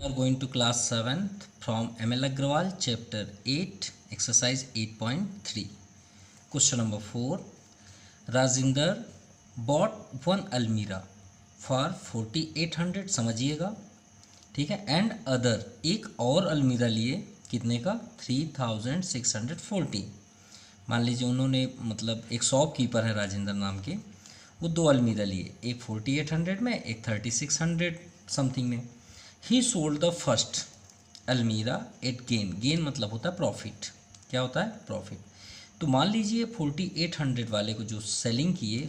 We are going to class 7th from ML Agrawal chapter 8 exercise 8.3. Question number 4. Rajinder bought one almirah for 4800 समझिएगा, ठीक है, and other एक और अलमीरा लिए कितने का 3640। मान लीजिए उन्होंने मतलब एक शॉपकीपर है राजेंद्र नाम के, वो दो अलमीरा लिए, एक 4800 में एक 3600 समथिंग में। ही सोल्ड द फर्स्ट अलमीरा एट गेन, गेन मतलब होता है प्रॉफिट, क्या होता है प्रॉफिट। तो मान लीजिए 4800 वाले को जो सेलिंग किए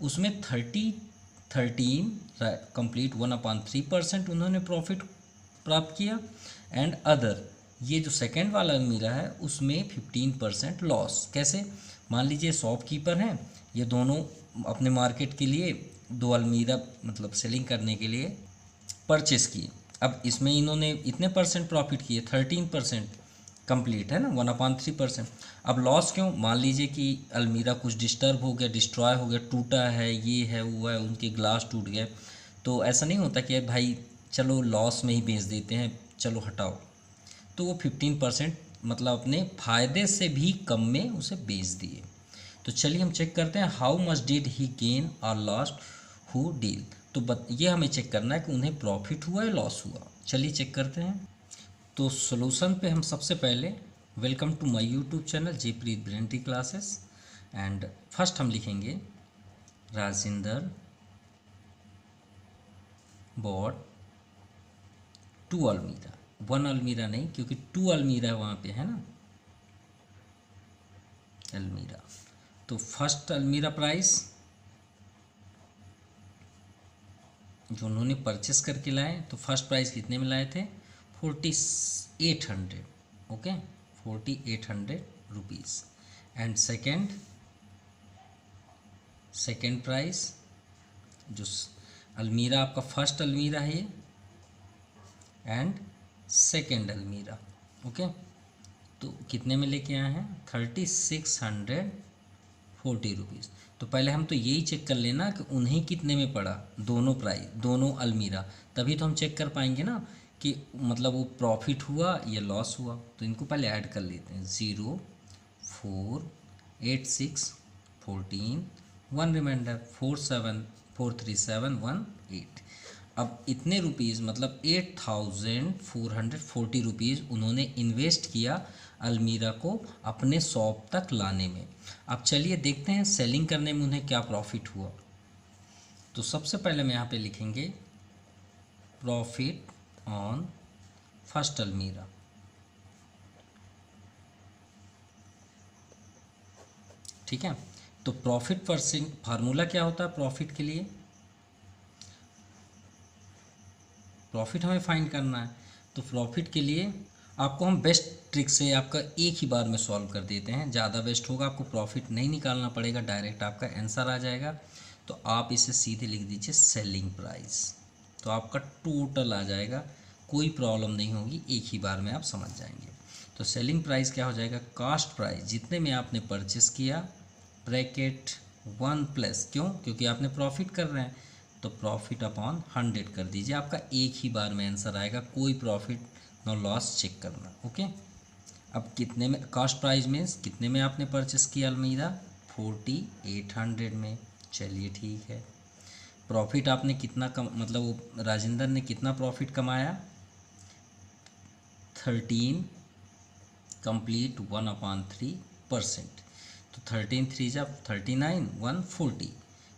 उसमें 13 कंप्लीट 1/3% उन्होंने प्रॉफिट प्राप्त किया, एंड अदर ये जो सेकंड वाला अलमीरा है उसमें 15% लॉस। कैसे, मान लीजिए शॉपकीपर हैं, ये दोनों अपने मार्केट के लिए दो अलमीरा मतलब सेलिंग करने के लिए परचेस किए। अब इसमें इन्होंने इतने परसेंट प्रॉफिट किए, 13% कंप्लीट है ना, 1/3%। अब लॉस क्यों, मान लीजिए कि अलमीरा कुछ डिस्टर्ब हो गया, डिस्ट्रॉय हो गया, टूटा है, ये है वो है, उनके ग्लास टूट गए, तो ऐसा नहीं होता कि भाई चलो लॉस में ही बेच देते हैं, चलो हटाओ। तो वो 15% मतलब अपने फ़ायदे से भी कम में उसे बेच दिए। तो चलिए हम चेक करते हैं how much did he gain और लॉस्ट हु डील। तो ये हमें चेक करना है कि उन्हें प्रॉफिट हुआ या लॉस हुआ। चलिए चेक करते हैं। तो सॉल्यूशन पे हम सबसे पहले welcome to my YouTube channel Jaypreet ब्रेंटी क्लासेस, एंड फर्स्ट हम लिखेंगे Rajinder bought two almirah, one almirah नहीं क्योंकि टू अलमीरा वहाँ पे है ना, अलमीरा। तो फर्स्ट अलमीरा प्राइस जो उन्होंने परचेस करके लाए, तो फर्स्ट प्राइस कितने में लाए थे 4800, okay 4800 rupees. And second price जो अलमीरा आपका फर्स्ट अलमीरा है ये, एंड सेकेंड अलमीरा, ओके, तो कितने में लेके आए हैं 3640 रुपीज़। तो पहले हम तो यही चेक कर लेना कि उन्हें कितने में पड़ा दोनों प्राइस, दोनों अलमीरा, तभी तो हम चेक कर पाएंगे ना कि मतलब वो प्रॉफिट हुआ या लॉस हुआ। तो इनको पहले ऐड कर लेते हैं, 0 4 8 6 14 1 रिमाइंडर 474371 अब इतने रुपीज़ मतलब 8440 रुपीज़ उन्होंने इन्वेस्ट किया अलमीरा को अपने शॉप तक लाने में। अब चलिए देखते हैं सेलिंग करने में उन्हें क्या प्रॉफिट हुआ। तो सबसे पहले हम यहाँ पे लिखेंगे प्रॉफिट ऑन फर्स्ट अलमीरा, ठीक है। तो प्रॉफिट परसेंट फार्मूला क्या होता है प्रॉफिट के लिए, प्रॉफिट हमें फाइंड करना है। तो प्रॉफिट के लिए आपको हम बेस्ट ट्रिक से आपका एक ही बार में सॉल्व कर देते हैं, ज़्यादा बेस्ट होगा, आपको प्रॉफिट नहीं निकालना पड़ेगा, डायरेक्ट आपका आंसर आ जाएगा। तो आप इसे सीधे लिख दीजिए सेलिंग प्राइस, तो आपका टोटल आ जाएगा, कोई प्रॉब्लम नहीं होगी, एक ही बार में आप समझ जाएंगे। तो सेलिंग प्राइस क्या हो जाएगा, कास्ट प्राइस जितने में आपने परचेस किया ब्रैकेट 1 प्लस, क्योंकि आपने प्रॉफिट कर रहे हैं, तो प्रॉफिट अपॉन 100 कर दीजिए, आपका एक ही बार में आंसर आएगा, कोई प्रॉफिट नो लॉस चेक करना, ओके। अब कितने में कास्ट प्राइस मीन्स कितने में आपने परचेस किया अलमीरा 4800 में, चलिए ठीक है। प्रॉफिट आपने कितना कम मतलब वो राजेंद्र ने कितना प्रॉफिट कमाया 13 कंप्लीट 1/3%, तो 13 3 जा 39 140,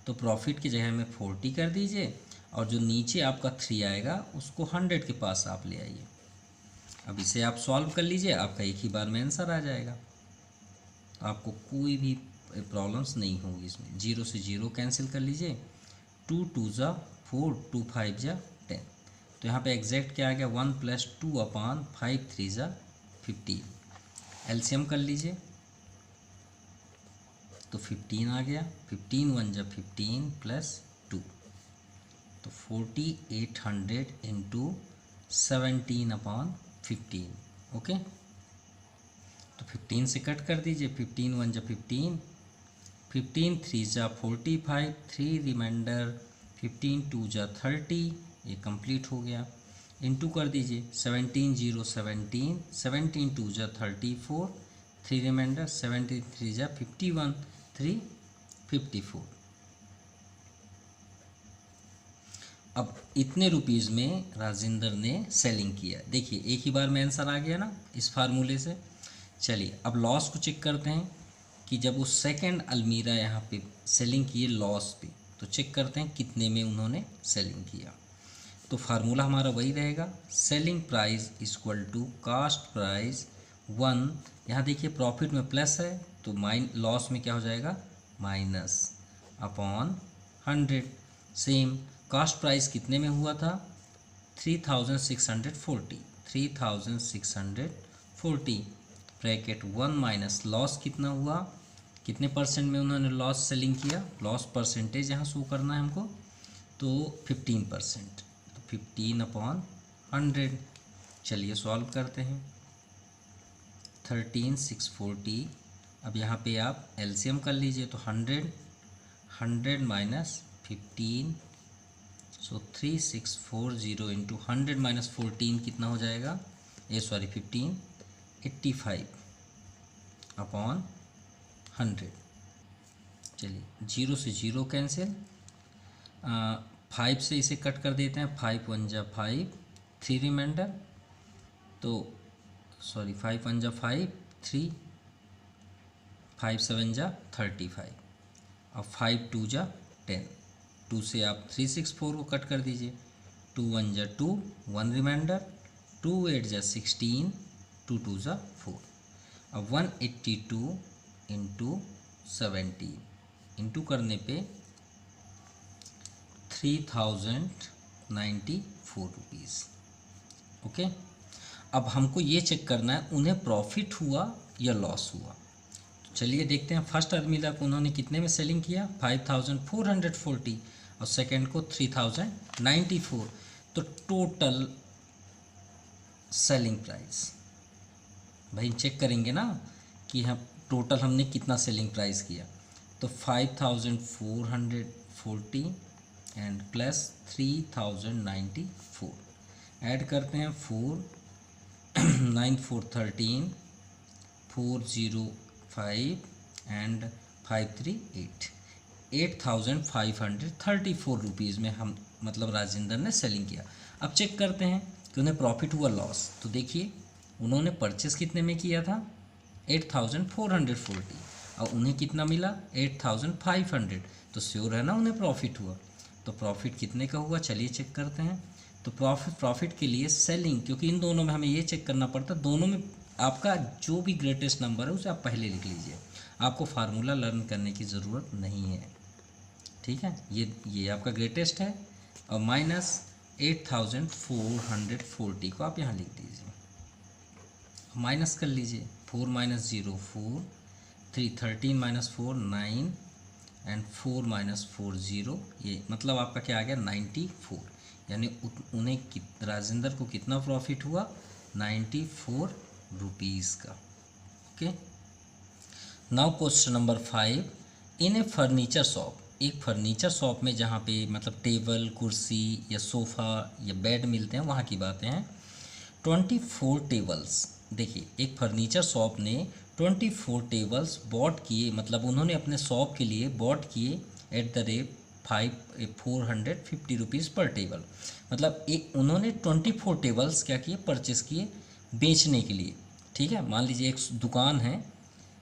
तो प्रॉफिट की जगह में 40 कर दीजिए, और जो नीचे आपका 3 आएगा उसको 100 के पास आप ले आइए। अब इसे आप सॉल्व कर लीजिए, आपका एक ही बार में आंसर आ जाएगा, तो आपको कोई भी प्रॉब्लम्स नहीं होगी इसमें। 0 से 0 कैंसिल कर लीजिए, 2 2 जा 4 2 5 जा 10, तो यहाँ पे एग्जैक्ट क्या आ गया 1 + 2/5 3 जा 15, एलसीएम कर लीजिए तो 15 आ गया, 15 1 जा 15 + 2, तो 4800 इंटू 17/15, ओके। तो 15 से कट कर दीजिए, 15 1 जा 15, 15 3 जा 45, 3 रिमाइंडर 15 2 जा 30, ये कंप्लीट हो गया। इंटू कर दीजिए 17 0 17, 17 2 जा 34, 3 रिमाइंडर, 17 3 जा 51, 3 54। अब इतने रुपीज़ में राजेंद्र ने सेलिंग किया। देखिए एक ही बार में आंसर आ गया ना इस फार्मूले से। चलिए अब लॉस को चेक करते हैं कि जब वो सेकंड अलमीरा यहाँ पे सेलिंग किए लॉस पे, तो चेक करते हैं कितने में उन्होंने सेलिंग किया। तो फार्मूला हमारा वही रहेगा, selling price equal to cost price 1। यहाँ देखिए प्रॉफिट में प्लस है तो लॉस में क्या हो जाएगा, minus upon 100। Same cost price कितने में हुआ था, 3640, 3640 ब्रैकेट 1 माइनस लॉस कितना हुआ, कितने परसेंट में उन्होंने लॉस सेलिंग किया, लॉस परसेंटेज यहाँ शो करना है हमको, तो 15%, तो 15/100। चलिए सॉल्व करते हैं। 13640, अब यहाँ पे आप एलसीएम कर लीजिए तो 100 माइनस 15, सो 3640 इंटू 100 माइनस 14 कितना हो जाएगा, 15, 85/100। चलिए 0 से 0 कैंसिल, 5 से इसे कट कर देते हैं, 5 1 जा 5, 3 रिमाइंडर, तो 5 1 जा 5, 3, 5 7 जा 35, अब 5 2 जा 10, 2 से आप 364 को कट कर दीजिए, 2 1 जा 2, 1 रिमाइंडर, 2 8 जा 16, 2 2 जा 4। अब 182 इंटू 17 इंटू करने पे 3094 रुपीज़। ओके, अब हमको ये चेक करना है उन्हें प्रॉफिट हुआ या लॉस हुआ। तो चलिए देखते हैं, फर्स्ट अलमीरा को उन्होंने कितने में सेलिंग किया, 5440, और सेकंड को 3094। तो टोटल सेलिंग प्राइस भाई चेक करेंगे ना कि हम टोटल हमने कितना सेलिंग प्राइस किया, तो 5440 एंड प्लस 3094 ऐड करते हैं, 4 9 4 13, 405 एंड 538, 8534 रुपीज़ में हम मतलब राजेंद्र ने सेलिंग किया। अब चेक करते हैं कि उन्हें प्रॉफिट हुआ लॉस। तो देखिए उन्होंने परचेस कितने में किया था, 8440, और उन्हें कितना मिला, 8500, तो श्योर है ना उन्हें प्रॉफिट हुआ। तो प्रॉफिट कितने का हुआ, चलिए चेक करते हैं। तो प्रॉफिट के लिए सेलिंग, क्योंकि इन दोनों में हमें ये चेक करना पड़ता है, दोनों में आपका जो भी ग्रेटेस्ट नंबर है उसे आप पहले लिख लीजिए, आपको फार्मूला लर्न करने की ज़रूरत नहीं है, ठीक है। ये आपका ग्रेटेस्ट है, और माइनस 8440 को आप यहाँ लिख दीजिए, माइनस कर लीजिए, 4 माइनस 0 4, 3 13 माइनस 4 9 एंड 4 माइनस 4 0, ये मतलब आपका क्या आ गया 94, यानी उन्हें राजेंद्र को कितना प्रॉफिट हुआ, 94 रुपीज़ का। ओके, नाउ क्वेश्चन नंबर 5, इन ए फर्नीचर शॉप, एक फर्नीचर शॉप में जहाँ पे मतलब टेबल कुर्सी या सोफ़ा या बेड मिलते हैं वहाँ की बातें हैं। 24 टेबल्स, देखिए एक फर्नीचर शॉप ने 24 टेबल्स बॉट किए, मतलब उन्होंने अपने शॉप के लिए बॉट किए एट द रेट 450 रुपीज़ पर टेबल। मतलब एक उन्होंने 24 टेबल्स क्या किए, परचेस किए बेचने के लिए, ठीक है। मान लीजिए एक दुकान है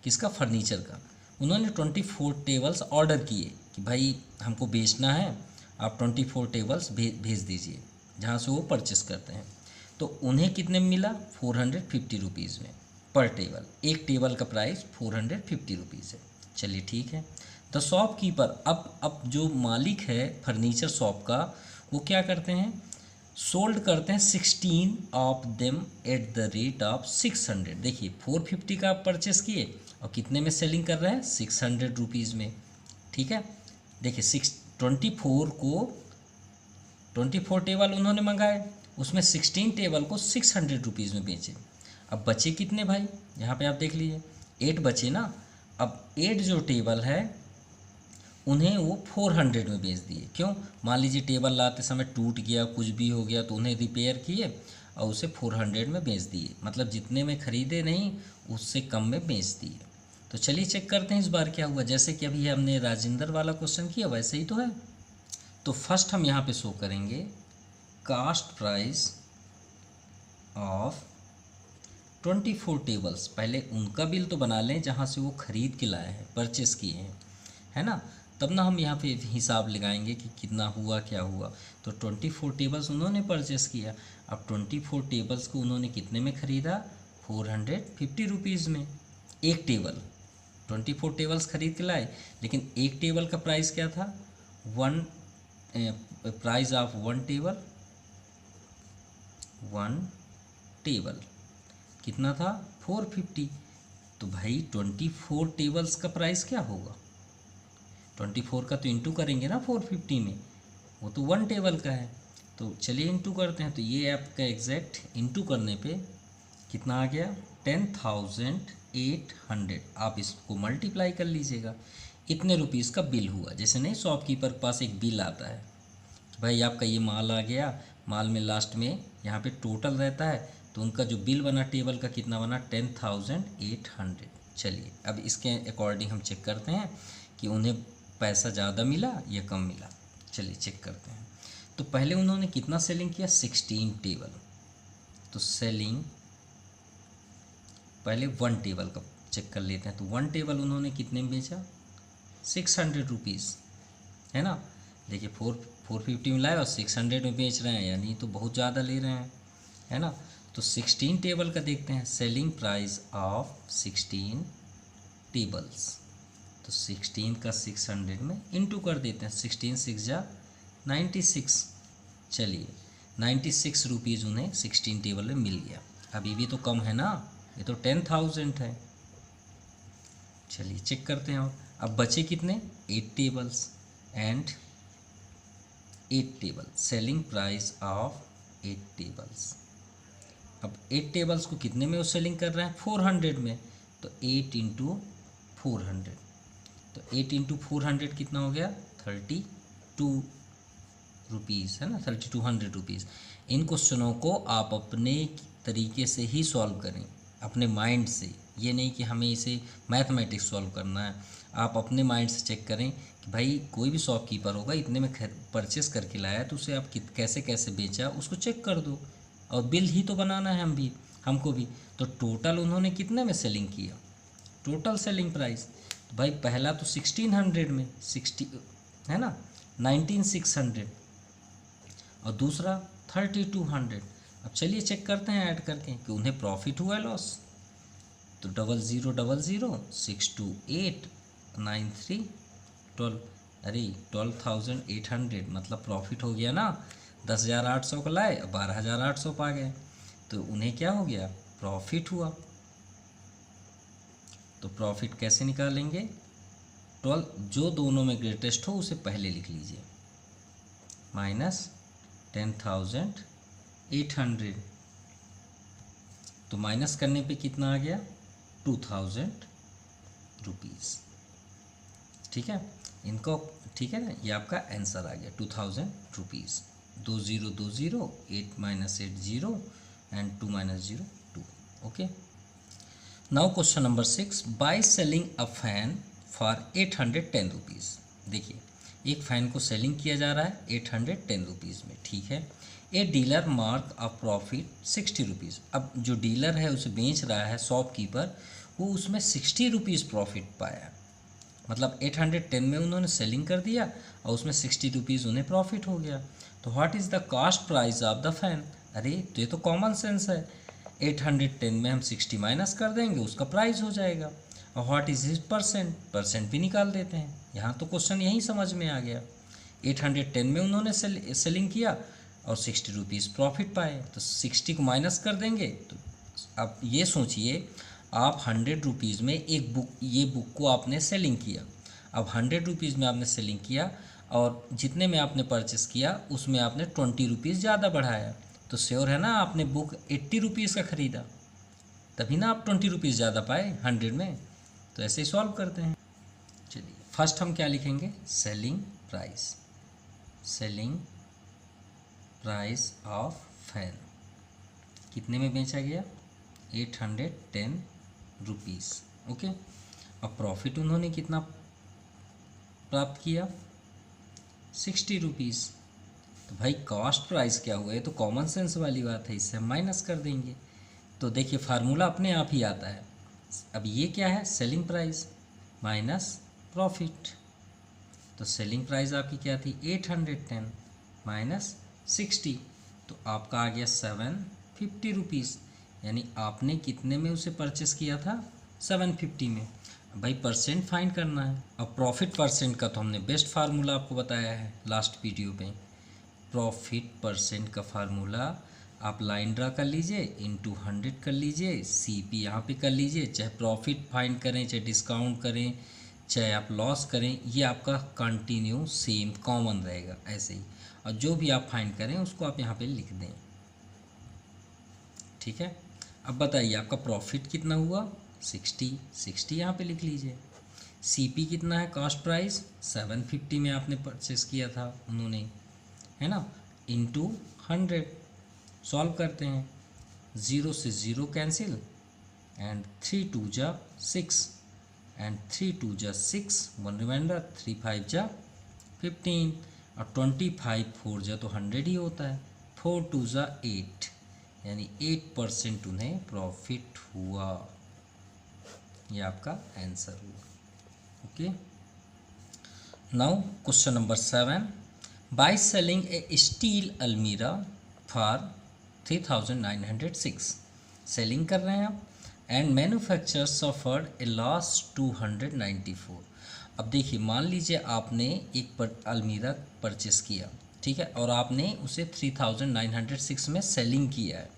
किसका, फर्नीचर का, उन्होंने 24 टेबल्स ऑर्डर किए कि भाई हमको बेचना है, आप 24 टेबल्स भेज दीजिए जहाँ से वो परचेस करते हैं। तो उन्हें कितने में मिला, 450 रुपीज़ में पर टेबल, एक टेबल का प्राइस 450 रुपीज़ है। चलिए ठीक है। द शॉपकीपर, अब जो मालिक है फर्नीचर शॉप का, वो क्या करते हैं, सोल्ड करते हैं 16 of them at the rate of 600। देखिए 450 का आप परचेस किए और कितने में सेलिंग कर रहे हैं, 600 रुपीज़ में, ठीक है। देखिए 24 टेबल उन्होंने मंगाए, उसमें 16 टेबल को 600 रुपीज़ में बेचे। अब बचे कितने भाई, यहाँ पे आप देख लीजिए 8 बचे ना। अब 8 जो टेबल है उन्हें वो 400 में बेच दिए। क्यों? मान लीजिए टेबल लाते समय टूट गया, कुछ भी हो गया, तो उन्हें रिपेयर किए और उसे 400 में बेच दिए, मतलब जितने में ख़रीदे नहीं उससे कम में बेच दिए। तो चलिए चेक करते हैं इस बार क्या हुआ। जैसे कि अभी हमने राजेंद्र वाला क्वेश्चन किया वैसे ही तो है। तो फर्स्ट हम यहाँ पे शो करेंगे कास्ट प्राइस ऑफ 24 टेबल्स। पहले उनका बिल तो बना लें जहाँ से वो ख़रीद के लाए हैं, परचेस किए हैं, है ना, तब ना हम यहाँ पे हिसाब लगाएंगे कि कितना हुआ क्या हुआ। तो 24 टेबल्स उन्होंने परचेस किया। अब 24 टेबल्स को उन्होंने कितने में ख़रीदा? 450 रुपीज़ में। एक टेबल, 24 टेबल्स खरीद के लाए, लेकिन एक टेबल का प्राइस क्या था? प्राइस ऑफ वन टेबल कितना था? 450। तो भाई 24 टेबल्स का प्राइस क्या होगा? 24 का तो इंटू करेंगे ना 450 में, वो तो वन टेबल का है। तो चलिए इंटू करते हैं। तो ये आपका एग्जैक्ट इंटू करने पे कितना आ गया? 10,800। आप इसको मल्टीप्लाई कर लीजिएगा, इतने रुपीज़ का बिल हुआ। जैसे नहीं शॉपकीपर के पास एक बिल आता है कि भाई आपका ये माल आ गया, माल में लास्ट में यहाँ पे टोटल रहता है, तो उनका जो बिल बना टेबल का कितना बना? 10,800। चलिए अब इसके अकॉर्डिंग हम चेक करते हैं कि उन्हें पैसा ज़्यादा मिला या कम मिला। चलिए चेक करते हैं। तो पहले उन्होंने कितना सेलिंग किया? 16 टेबल। तो सेलिंग पहले वन टेबल का चेक कर लेते हैं। तो वन टेबल उन्होंने कितने में बेचा? 600 रुपीज़, है ना। देखिए 450 में लाए और 600 में बेच रहे हैं, यानी तो बहुत ज़्यादा ले रहे हैं, है ना। तो 16 टेबल का देखते हैं, सेलिंग प्राइस ऑफ 16 टेबल्स। तो 16 का 600 में इंटू कर देते हैं। 16 6 जा 96। चलिए 96 रुपीज़ उन्हें 16 टेबल में मिल गया। अभी भी तो कम है ना, ये तो 10,000 है। चलिए चेक करते हैं। और अब बचे कितने? 8 tables and 8 table, selling price of 8 tables. अब 8 टेबल्स को कितने में वो सेलिंग कर रहे हैं? 400 में। तो 8 इंटू 400, तो 8 इंटू 400 कितना हो गया? 32 रुपीज़, है ना, 3200 रुपीज़। इन क्वेश्चनों को आप अपने तरीके से ही सॉल्व करें, अपने माइंड से। ये नहीं कि हमें इसे मैथमेटिक्स सॉल्व करना है। आप अपने माइंड से चेक करें कि भाई कोई भी शॉपकीपर होगा इतने में परचेस करके लाया, तो उसे आप कैसे कैसे बेचा उसको चेक कर दो, और बिल ही तो बनाना है हमको भी। तो टोटल उन्होंने कितने में सेलिंग किया? टोटल सेलिंग प्राइस, तो भाई पहला तो 1600 में 60, है ना, 19600, और दूसरा 3200। अब चलिए चेक करते हैं ऐड करके कि उन्हें प्रॉफिट हुआ है लॉस। तो 0000 62893 12, अरे 12,800, मतलब प्रॉफिट हो गया ना। 10,800 का लाए, 12,800 पा गए, तो उन्हें क्या हो गया? प्रॉफिट हुआ। तो प्रॉफिट कैसे निकालेंगे? 12 जो दोनों में ग्रेटेस्ट हो उसे पहले लिख लीजिए, माइनस 10,800। तो माइनस करने पे कितना आ गया? 2,000 रुपीज़। ठीक है, इनको ठीक है ना, ये आपका आंसर आ गया 2,000 rupees. 2020 8 minus 8 0 and 2 minus 0 2। Okay, now question number 6, by selling a fan for 810 rupees. देखिए एक फ़ैन को सेलिंग किया जा रहा है 810 रुपीज़ में, ठीक है। A dealer mark a profit 60 rupees. अब जो डीलर है उसे बेच रहा है शॉपकीपर, वो उसमें 60 रुपीज़ प्रॉफिट पाया, मतलब 810 में उन्होंने सेलिंग कर दिया और उसमें 60 रुपीज़ उन्हें प्रॉफिट हो गया। तो what is the cost price of the fan? अरे तो ये तो कॉमन सेंस है, 810 में हम 60 माइनस कर देंगे, उसका प्राइस हो जाएगा। और what is his percent? Percent भी निकाल देते हैं। यहाँ तो क्वेश्चन यही समझ में आ गया। 810 में उन्होंने सेलिंग किया और 60 रुपीज़ प्रॉफिट पाए, तो 60 को माइनस कर देंगे। तो अब ये सोचिए, आप 100 रुपीज़ में एक बुक, ये बुक को आपने सेलिंग किया। अब 100 रुपीज़ में आपने सेलिंग किया और जितने में आपने परचेस किया उसमें आपने 20 रुपीज़ ज़्यादा बढ़ाया, तो श्योर है ना आपने बुक 80 रुपीज़ का ख़रीदा, तभी ना आप 20 रुपीज़ ज़्यादा पाए 100 में। तो ऐसे ही सॉल्व करते हैं। चलिए फर्स्ट हम क्या लिखेंगे, सेलिंग प्राइस ऑफ फैन, कितने में बेचा गया, 810 रुपीज़। ओके, अब प्रॉफिट उन्होंने कितना प्राप्त किया, 60 रुपीज़। तो भाई कॉस्ट प्राइस क्या हुआ, ये तो कॉमन सेंस वाली बात है, इससे हम माइनस कर देंगे। तो देखिए फार्मूला अपने आप ही आता है। अब ये क्या है, सेलिंग प्राइस माइनस प्रॉफिट। तो सेलिंग प्राइस आपकी क्या थी, 810 माइनस 60, तो आपका आ गया 750 रुपीज़। यानी आपने कितने में उसे परचेस किया था, 750 में। भाई परसेंट फाइंड करना है। अब प्रॉफिट परसेंट का तो हमने बेस्ट फार्मूला आपको बताया है लास्ट वीडियो में। प्रॉफिट परसेंट का फार्मूला आप लाइन ड्रा कर लीजिए, इनटू 100 कर लीजिए, सीपी यहाँ पे कर लीजिए। चाहे प्रॉफिट फाइंड करें, चाहे डिस्काउंट करें, चाहे आप लॉस करें, ये आपका कंटिन्यू सेम कॉमन रहेगा ऐसे ही। और जो भी आप फाइंड करें उसको आप यहाँ पे लिख दें, ठीक है। अब बताइए आपका प्रॉफिट कितना हुआ, 60 यहाँ पे लिख लीजिए। सीपी कितना है, कॉस्ट प्राइस 750 में आपने परचेस किया था उन्होंने, है ना, इनटू 100। सॉल्व करते हैं, 0 से 0 कैंसिल, एंड 3 2 जा 6, एंड 3 2 जा 6, 1 रिमाइंडर, 3 5 जा 15, और 25 4 जा तो 100 ही होता है, 4 2 जा 8, यानी 8% उन्हें प्रॉफिट हुआ। ये आपका आंसर हुआ। Okay, now question number 7, by selling A steel अलमीरा फॉर 3906, सेलिंग कर रहे हैं आप, and manufacture suffered A loss 294। अब देखिए मान लीजिए आपने एक अलमीरा परचेस किया, ठीक है, और आपने उसे 3906 में सेलिंग किया है,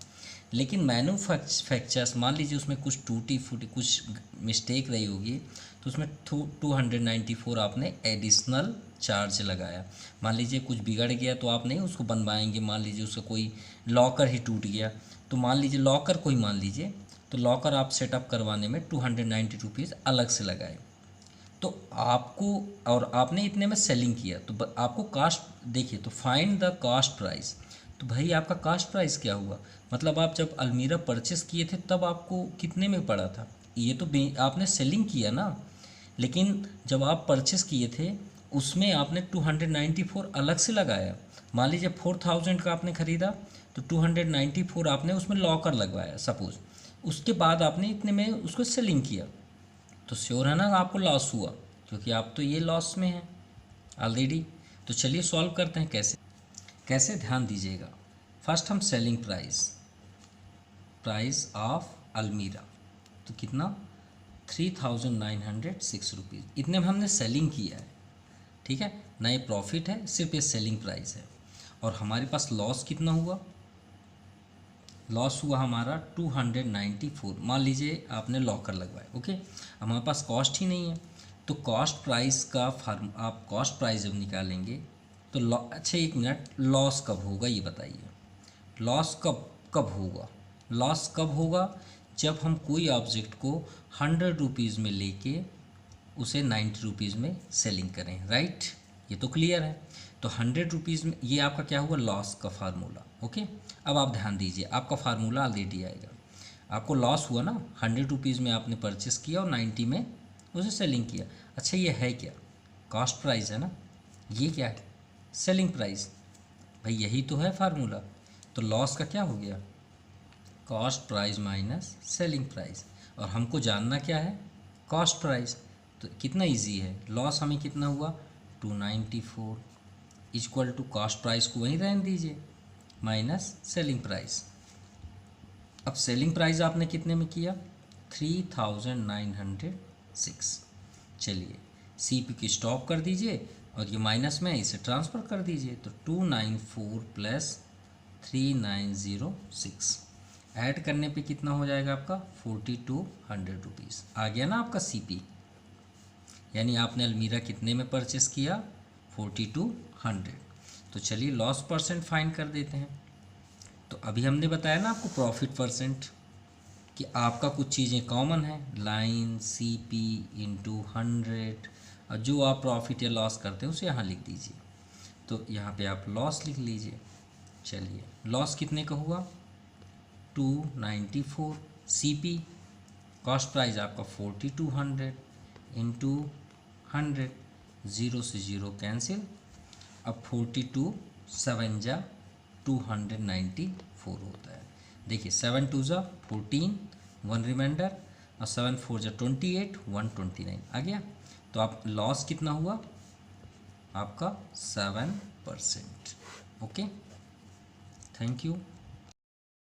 लेकिन मैन्युफैक्चर्स मान लीजिए उसमें कुछ टूटी फूटी कुछ मिस्टेक रही होगी, तो उसमें 294 आपने एडिशनल चार्ज लगाया। मान लीजिए कुछ बिगड़ गया तो आप नहीं उसको बनवाएंगे, मान लीजिए उसका कोई लॉकर ही टूट गया, तो मान लीजिए लॉकर को ही मान लीजिए, तो लॉकर आप सेटअप करवाने में 290 रुपीज़ अलग से लगाए। तो आपको, और आपने इतने में सेलिंग किया, तो आपको कास्ट देखिए, तो फाइंड द कास्ट प्राइस। तो भाई आपका कास्ट प्राइस क्या हुआ, मतलब आप जब अलमीरा परचेस किए थे तब आपको कितने में पड़ा था, ये तो आपने सेलिंग किया ना, लेकिन जब आप परचेस किए थे उसमें आपने 294 अलग से लगाया। मान लीजिए 4000 का आपने ख़रीदा, तो 294 आपने उसमें लॉकर लगवाया सपोज़, उसके बाद आपने इतने में उसको सेलिंग किया, तो श्योर है ना आपको लॉस हुआ, क्योंकि आप तो ये लॉस में हैं ऑलरेडी। तो चलिए सॉल्व करते हैं, कैसे ध्यान दीजिएगा। फर्स्ट हम सेलिंग प्राइस ऑफ अलमीरा, तो कितना 3906 रुपीज़, इतने में हमने सेलिंग किया है, ठीक है ना, ये प्रॉफिट है, सिर्फ ये सेलिंग प्राइस है। और हमारे पास लॉस कितना हुआ, लॉस हुआ हमारा 294, मान लीजिए आपने लॉकर लगवाया। ओके, हमारे पास कॉस्ट ही नहीं है, तो कॉस्ट प्राइस का आप कॉस्ट प्राइस जब निकालेंगे तो अच्छा एक मिनट, लॉस कब होगा ये बताइए, लॉस कब होगा, लॉस कब होगा, जब हम कोई ऑब्जेक्ट को 100 रुपीज़ में लेके उसे 90 रुपीज़ में सेलिंग करें, राइट, ये तो क्लियर है। तो 100 रुपीज़ में, ये आपका क्या हुआ, लॉस का फार्मूला। ओके, अब आप ध्यान दीजिए, आपका फार्मूला ऑलरेडी आएगा, आपको लॉस हुआ ना, 100 रुपीज़ में आपने परचेस किया और 90 में उसे सेलिंग किया। अच्छा ये है क्या, कॉस्ट प्राइस है ना, ये क्या है, सेलिंग प्राइस, भाई यही तो है फार्मूला। तो लॉस का क्या हो गया, cost price minus selling price, और हमको जानना क्या है, कॉस्ट प्राइस। तो कितना इजी है, लॉस हमें कितना हुआ 294 इक्वल टू कॉस्ट प्राइस को वहीं रहने दीजिए माइनस सेलिंग प्राइस। अब सेलिंग प्राइस आपने कितने में किया, 3906। चलिए सीपी की स्टॉप कर दीजिए और ये माइनस में इसे ट्रांसफ़र कर दीजिए, तो 294 प्लस 3906 ऐड करने पे कितना हो जाएगा आपका 4200 रुपीज़। आ गया ना आपका सीपी, यानी आपने अलमीरा कितने में परचेस किया 4200। तो चलिए लॉस परसेंट फाइंड कर देते हैं। तो अभी हमने बताया ना आपको प्रॉफिट परसेंट कि आपका कुछ चीज़ें कॉमन हैं, लाइन सीपी इंटू 100, और जो आप प्रॉफिट या लॉस करते हैं उसे यहाँ लिख दीजिए। तो यहाँ पे आप लॉस लिख लीजिए। चलिए, लॉस कितने का हुआ 294। CP कॉस्ट प्राइस आपका 4200 इंटू 100, 0 से 0 कैंसिल। अब 42 7 जा 294 होता है। देखिए 7 2 जा 14, 1 रिमाइंडर, और 7 4 जा 28, 129 आ गया। तो आप लॉस कितना हुआ आपका 7%। Okay, thank you.